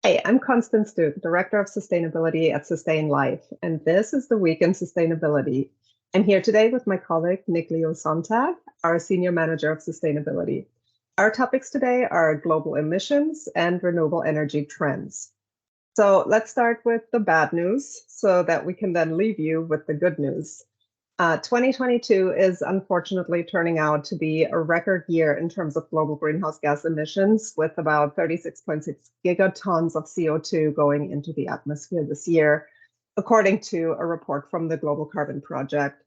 Hey, I'm Constance Duke, Director of Sustainability at Sustain Life, and this is the Week in Sustainability. I'm here today with my colleague, Nick Leo Sontag, our Senior Manager of Sustainability. Our topics today are global emissions and renewable energy trends. So let's start with the bad news so that we can then leave you with the good news. 2022 is unfortunately turning out to be a record year in terms of global greenhouse gas emissions, with about 36.6 gigatons of CO2 going into the atmosphere this year, according to a report from the Global Carbon Project.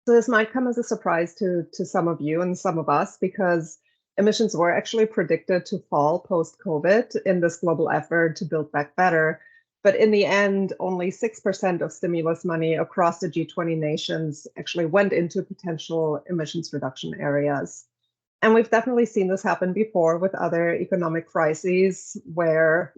So this might come as a surprise to some of you and some of us because emissions were actually predicted to fall post-COVID in this global effort to build back better. But in the end, only 6% of stimulus money across the G20 nations actually went into potential emissions reduction areas. And we've definitely seen this happen before with other economic crises where,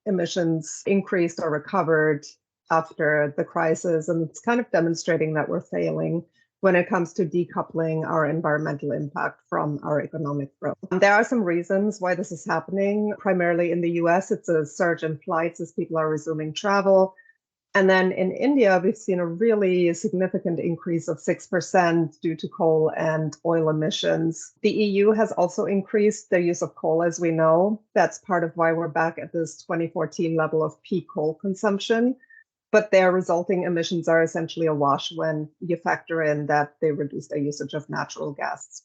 emissions increased or recovered after the crisis. And it's kind of demonstrating that we're failing when it comes to decoupling our environmental impact from our economic growth. There are some reasons why this is happening. Primarily in the US, it's a surge in flights as people are resuming travel. And then in India, we've seen a really significant increase of 6% due to coal and oil emissions. The EU has also increased the use of coal, as we know. That's part of why we're back at this 2014 level of peak coal consumption. But their resulting emissions are essentially a wash when you factor in that they reduced their usage of natural gas.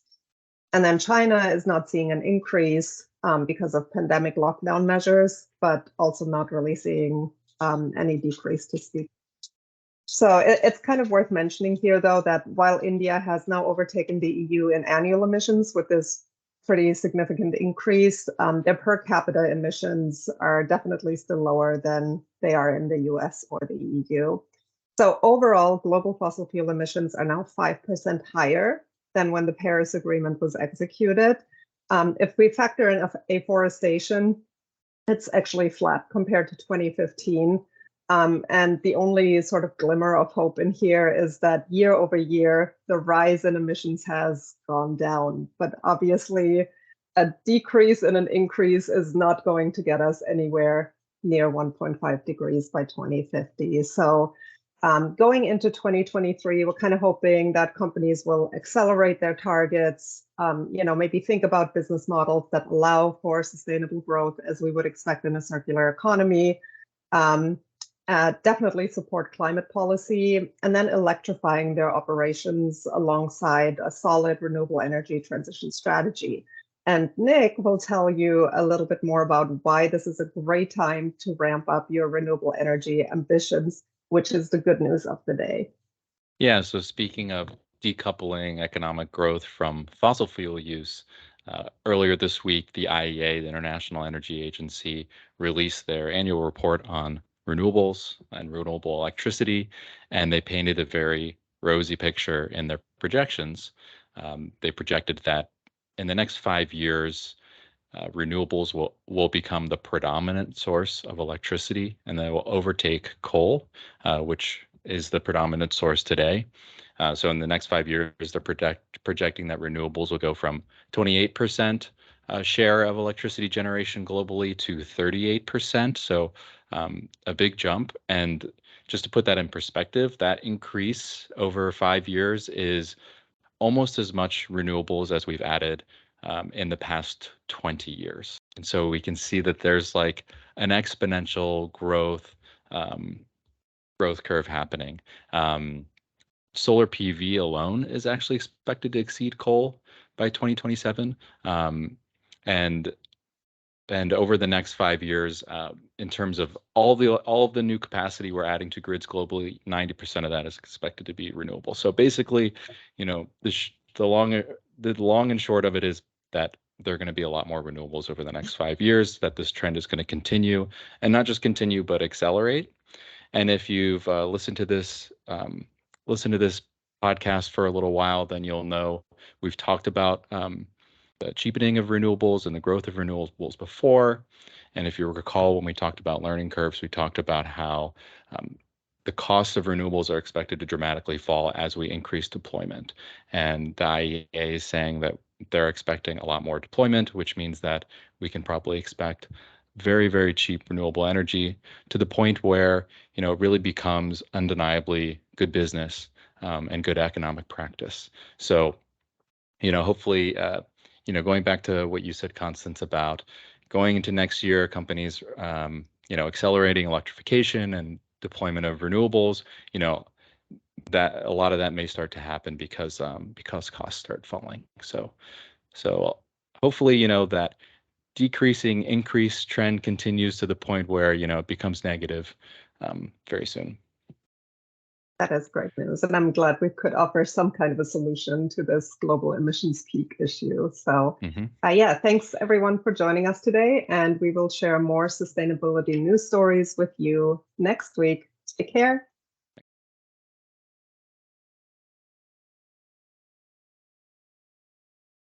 And then China is not seeing an increase because of pandemic lockdown measures, but also not really seeing any decrease to speak. So it's kind of worth mentioning here, though, that while India has now overtaken the EU in annual emissions with this pretty significant increase, their per capita emissions are definitely still lower than they are in the US or the EU. So overall, global fossil fuel emissions are now 5% higher than when the Paris Agreement was executed. If we factor in afforestation, it's actually flat compared to 2015. And the only sort of glimmer of hope in here is that year over year, the rise in emissions has gone down. But obviously, a decrease and an increase is not going to get us anywhere near 1.5 degrees by 2050. So going into 2023, we're kind of hoping that companies will accelerate their targets, maybe think about business models that allow for sustainable growth as we would expect in a circular economy. Definitely support climate policy, and then electrifying their operations alongside a solid renewable energy transition strategy. And Nick will tell you a little bit more about why this is a great time to ramp up your renewable energy ambitions, which is the good news of the day. Yeah, so speaking of decoupling economic growth from fossil fuel use, earlier this week, the IEA, the International Energy Agency, released their annual report on renewables and renewable electricity, and they painted a very rosy picture in their projections. They projected that in the next 5 years, renewables will become the predominant source of electricity, and they will overtake coal, which is the predominant source today. So in the next 5 years, they're projecting that renewables will go from 28% share of electricity generation globally to 38%. So a big jump. And just to put that in perspective, that increase over 5 years is almost as much renewables as we've added in the past 20 years. And so we can see that there's like an exponential growth curve happening. Solar PV alone is actually expected to exceed coal by 2027. And over the next 5 years, in terms of all of the new capacity we're adding to grids globally, 90% of that is expected to be renewable. So basically, the long and short of it is that there are going to be a lot more renewables over the next 5 years, that this trend is going to continue, and not just continue, but accelerate. And if you've listened to this podcast for a little while, then you'll know we've talked about the cheapening of renewables and the growth of renewables before. And if you recall, when we talked about learning curves, we talked about how the costs of renewables are expected to dramatically fall as we increase deployment. And the IEA is saying that they're expecting a lot more deployment, which means that we can probably expect very, very cheap renewable energy to the point where, it really becomes undeniably good business and good economic practice. So, hopefully, going back to what you said, Constance, about going into next year, companies, accelerating electrification and deployment of renewables, that a lot of that may start to happen because costs start falling. So hopefully, that decreasing increase trend continues to the point where, it becomes negative very soon. That is great news. And I'm glad we could offer some kind of a solution to this global emissions peak issue. So, yeah, thanks everyone for joining us today. And we will share more sustainability news stories with you next week. Take care.